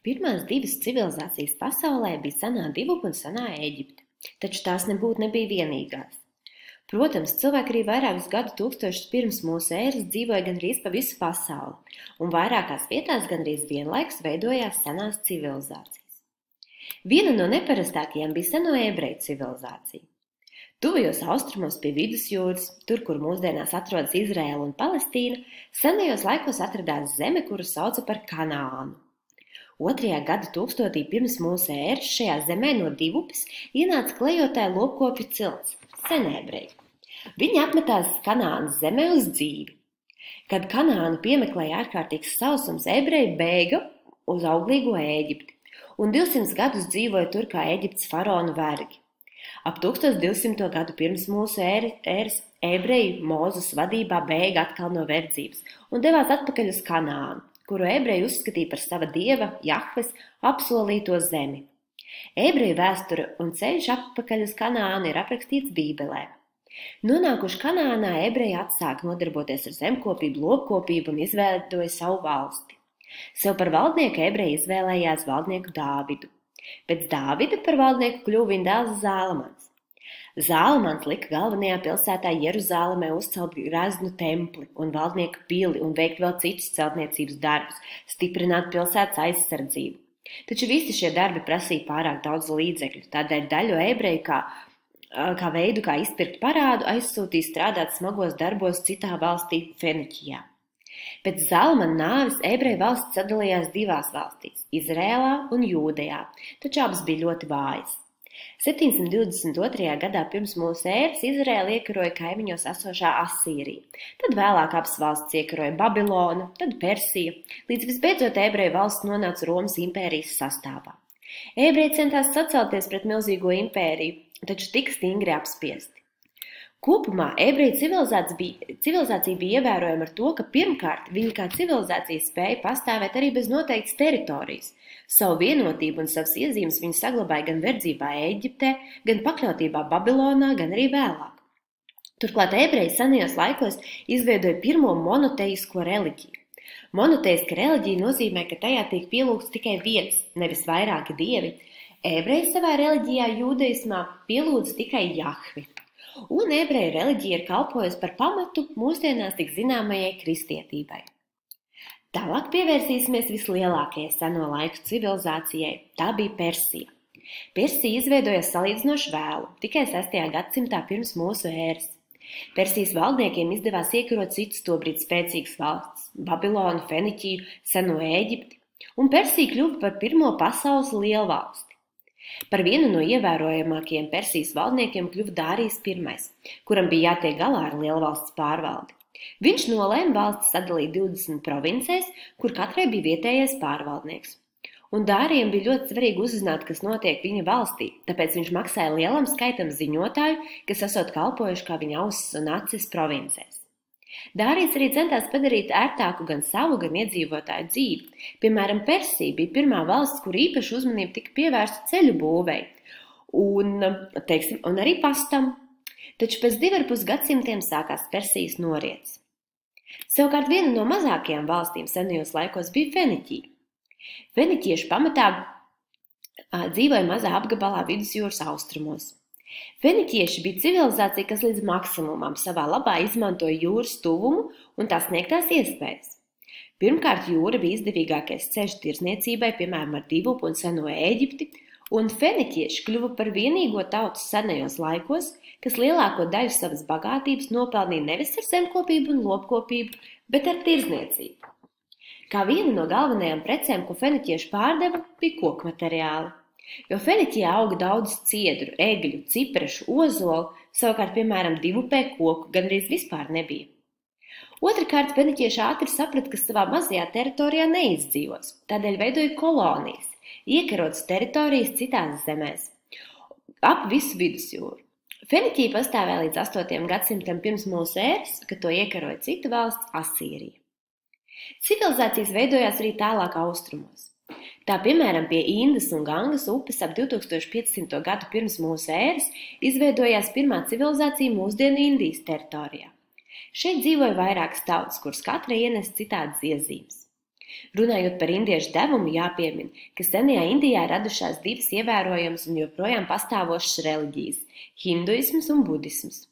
Pirmās divas civilizācijas pasaulē bija senā divupa un senā Ēģipte, taču tās nebija vienīgās. Protams, cilvēki arī vairākus gadu tūkstošus pirms mūsu ēras dzīvoja gandrīz pa visu pasauli, un vairākās vietās gandrīz vienlaikus veidojās senās civilizācijas. Viena no neparastākajām bija seno ebreju civilizācija. Tuvajos austrumos pie vidusjūras, tur, kur mūsdienās atrodas Izraēla un Palestīna, senajos laikos atradās zeme, kuru sauca par Kanānu. 2. gada tūkstotī pirms mūsu ēras šajā zemē no divupes ienāca klejotāja lopkopju cilts, senebreji. Viņi apmetās Kanānas zemē uz dzīvi. Kad Kanānu piemeklēja ārkārtīgs sausums, ebreji bēga uz auglīgo Ēģipti, un 200 gadus dzīvoja tur kā Ēģiptes faraonu vergi. Ap 1200. gadu pirms mūsu ēras ebreji Mūzes vadībā bēga atkal no verdzības un devās atpakaļ uz Kanānu, kuru ebreji uzskatīja par sava dieva, Jahves, apsolīto zemi. Ebreju vēsture un ceļš atpakaļ uz Kanānu ir aprakstīts Bībelē. Nonākuši Kanānā, ebreji atsāka nodarboties ar zemkopību, lopkopību un izveidoja savu valsti. Sev par valdnieku ebreji izvēlējās valdnieku Dāvidu. Pēc Dāvida par valdnieku kļuva viņa dēls Zālamans. Zālamans lika galvenajā pilsētā Jeruzālemē uzcelt graznu templi un valdnieku pili un veikt vēl citus celtniecības darbus, stiprināt pilsētas aizsardzību. Taču visi šie darbi prasīja pārāk daudz līdzekļu, tādēļ daļu ebreju kā veidu, kā izpirkt parādu, aizsūtīja strādāt smagos darbos citā valstī Feniķijā. Pēc Zālamana nāves ebreju valsts sadalījās divās valstīs – Izrēlā un Jūdejā, taču abas bija ļoti vājas. 722. gadā pirms mūsu ēras Izrēla iekaroja kaimiņos esošā Asīrija, tad vēlāk abas valsts iekaroja Babilona, tad Persija, līdz visbeidzot ebreju valsts nonāca Romas impērijas sastāvā. Ebreji centās sacelties pret milzīgo impēriju, taču tika stingri apspiesti. Kopumā ebreju civilizācija bija ievērojama ar to, ka pirmkārt viņi kā civilizācija spēja pastāvēt arī bez noteiktas teritorijas. Savu vienotību un savas iezīmes viņi saglabāja gan verdzībā Ēģiptē, gan pakļautībā Babilonā, gan arī vēlāk. Turklāt ebreji senajos laikos izveidoja pirmo monoteisko reliģiju. Monoteiska reliģija nozīmē, ka tajā tiek pielūgts tikai viens, nevis vairāki dievi. Ebreji savā reliģijā jūdaismā pielūdz tikai Jahvi. Un ebreju reliģija ir kalpojusi par pamatu mūsdienās tik zināmajai kristietībai. Tālāk pievērsīsimies vislielākajai seno laiku civilizācijai, tā bija Persija. Persija izveidojas salīdzinoši vēlu, tikai 6. gadsimtā pirms mūsu ēras. Persijas valdniekiem izdevās iekarot citas tobrīd spēcīgas valstis – Babilonu, Feniķiju, seno Ēģipti, un Persija kļuva par pirmo pasaules lielvalsti. Par vienu no ievērojamākajiem Persijas valdniekiem kļuva Dārijs I, kuram bija jātiek galā ar lielvalsts pārvaldi. Viņš nolēma valsti sadalīt 20 provincēs, kur katrai bija vietējais pārvaldnieks. Un Dārijam bija ļoti svarīgi uzzināt, kas notiek viņa valstī, tāpēc viņš maksāja lielam skaitam ziņotāju, kas esot kalpojuši kā viņa ausis un acis provincēs. Dārijs arī centās padarīt ērtāku gan savu, gan iedzīvotāju dzīvi. Piemēram, Persija bija pirmā valsts, kur īpaši uzmanība tika pievērsta ceļu būvei un arī pastam. Taču pēc 2,5 gadsimtiem sākās Persijas noriets. Savukārt viena no mazākajām valstīm senajos laikos bija Feniķija. Feniķieši pamatā dzīvoja mazā apgabalā vidusjūras austrumos. Feniķieši bija civilizācija, kas līdz maksimumam savā labā izmantoja jūras tuvumu un tās sniegtās iespējas. Pirmkārt, jūra bija izdevīgākais ceļš tirdzniecībai, piemēram, ar divupu un seno Ēģipti, un feniķieši kļuva par vienīgo tautu senajos laikos, kas lielāko daļu savas bagātības nopelnīja nevis ar zemkopību un lopkopību, bet ar tirdzniecību. Kā viena no galvenajām precēm, ko feniķieši pārdeva, bija koku materiāli. Jo Feniķijā auga daudz ciedru, egļu, ciprešu, ozolu, savukārt, piemēram, divupē koku gandrīz vispār nebija. Otrakārt, feniķieši ātri saprata, ka savā mazajā teritorijā neizdzīvos, tādēļ veidoja kolonijas, iekarotas teritorijas citās zemēs, ap visu vidusjūru. Feniķija pastāvēja līdz 8. gadsimtam pirms mūsu ēras, kad to iekaroja cita valsts Asīrija. Civilizācijas veidojās arī tālāk austrumos. Tā, piemēram, pie Indas un Gangas upes ap 2500. gadu pirms mūsu ēras izveidojās pirmā civilizācija mūsdienu Indijas teritorijā. Šeit dzīvoja vairākas tautas, kuras katra ienes citādas iezīmes. Runājot par indiešu devumu, jāpiemina, ka senajā Indijā radušās divas ievērojamas un joprojām pastāvošas reliģijas – hinduisms un budisms.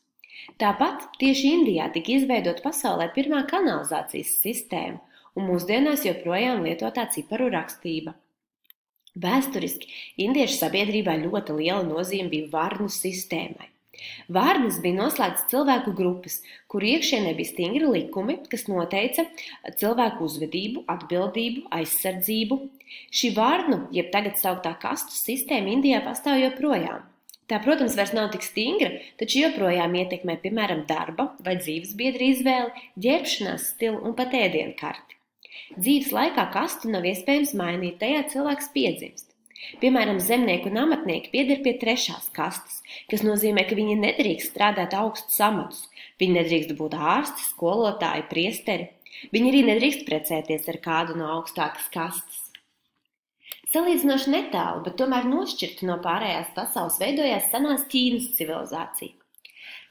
Tāpat tieši Indijā tika izveidota pasaulē pirmā kanalizācijas sistēma, un mūsdienās joprojām lietotā ciparu rakstība. Vēsturiski indiešu sabiedrībā ļoti liela nozīme bija varnu sistēmai. Varnas bija noslēgtas cilvēku grupas, kuru iekšienē bija stingri likumi, kas noteica cilvēku uzvedību, atbildību, aizsardzību. Šī varnu, jeb tagad sauktā kastu sistēma Indijā pastāv joprojām. Tā, protams, vairs nav tik stingra, taču joprojām ietekmē, piemēram, darba vai dzīvesbiedra izvēli, ģērbšanās stilu un pat ēdienkarti. Dzīves laikā kastu nav iespējams mainīt, tajā cilvēks piedzimst. Piemēram, zemnieki un amatnieki pieder pie trešās kastes, kas nozīmē, ka viņi nedrīkst strādāt augstus amatus. Viņi nedrīkst būt ārsti, skolotāji, priesteri. Viņi arī nedrīkst precēties ar kādu no augstākas kastes. Salīdzinoši netālu, bet tomēr nošķirti no pārējās pasaules veidojās senās Ķīnas civilizācija.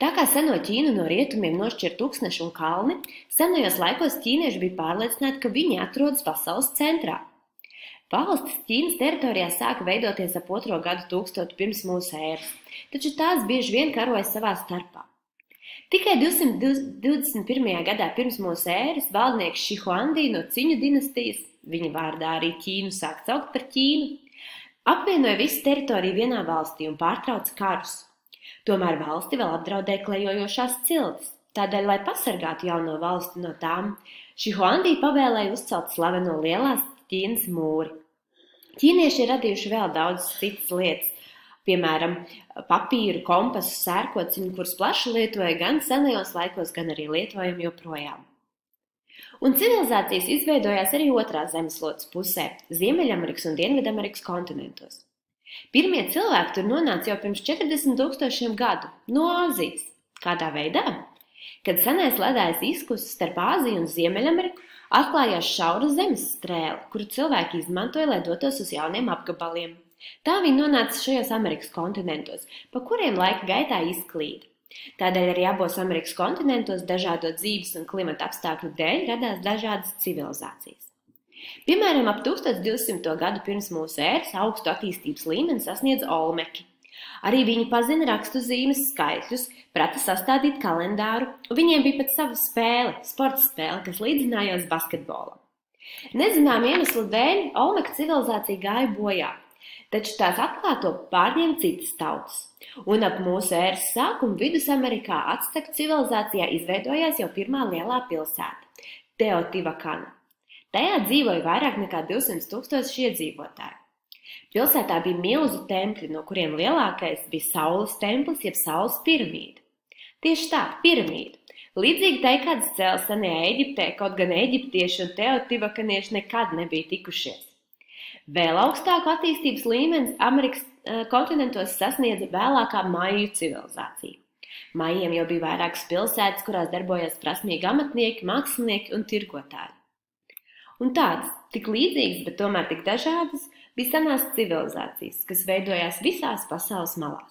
Tā kā seno Ķīnu no rietumiem nošķir tūkstneši un kalni, senajos laikos ķīnieši bija pārliecināti, ka viņi atrodas pasaules centrā. Valstis Ķīnas teritorijā sāka veidoties ap 2. gadu tūkstotu pirms mūsu ēras, taču tās bieži vien karoja savā starpā. Tikai 221. gadā pirms mūsu ēras valdnieks Šihuandī no Ciņu dinastijas, viņa vārdā arī Ķīnu sāk saukt par Ķīnu, apvienoja visu teritoriju vienā valstī un pārtrauca karus. Tomēr valsti vēl apdraudēja klejojošās ciltis. Tādēļ, lai pasargātu jauno valsti no tām, Šihuandī pavēlēja uzcelt slaveno lielās Ķīnas mūri. Ķīnieši ir radījuši vēl daudzas citas lietas, piemēram, papīru, kompasu, sērkociņu, kurus plaši lietoja gan senajos laikos, gan arī lietojam joprojām. Un civilizācijas izveidojās arī otrā zemeslodes pusē – Ziemeļamerikas un Dienvidamerikas kontinentos. Pirmie cilvēki tur nonāca jau pirms 40 000 gadu no Āzijas. Kādā veidā? Kad senais ledājs izkusis starp Āziju un Ziemeļameriku, atklājās šaura zemes strēle, kuru cilvēki izmantoja, lai dotos uz jauniem apgabaliem. Tā viņi nonāca šajos Amerikas kontinentos, pa kuriem laika gaitā izklīda. Tādēļ arī abos Amerikas kontinentos dažādo dzīves un klimata apstākļu dēļ radās dažādas civilizācijas. Piemēram, ap 1200. gadu pirms mūsu ēras augstu attīstības līmeni sasniedza olmeki. Arī viņi pazina rakstuzīmes, skaitļus, prata sastādīt kalendāru, un viņiem bija pat sava spēle, sporta spēle, kas līdzinājās basketbolam. Nezinām iemeslu dēļ olmeku civilizācija gāja bojā, taču tās atklāto pārņēma citas tautas. Un ap mūsu ēras sākumu Vidusamerikā Acteku civilizācijā izveidojās jau pirmā lielā pilsēta – Teotivakana. Tajā dzīvoja vairāk nekā 200 000 iedzīvotāju. Pilsētā bija milzu tempļi, no kuriem lielākais bija Saules templis, jeb Saules piramīda. Tieši tā, piramīda. Līdzīgi tai, kādas cēlas senajā Eģiptē, kaut gan eģiptieši un teotivakanieši nekad nebija tikušies. Vēl augstāku attīstības līmenis Amerikas kontinentos sasniedza vēlākā Maiju civilizācija. Majiem jau bija vairākas pilsētas, kurās darbojās prasmīgi amatnieki, mākslinieki un tirgotāji. Un tādas, tik līdzīgas, bet tomēr tik dažādas, bija senās civilizācijas, kas veidojās visās pasaules malās.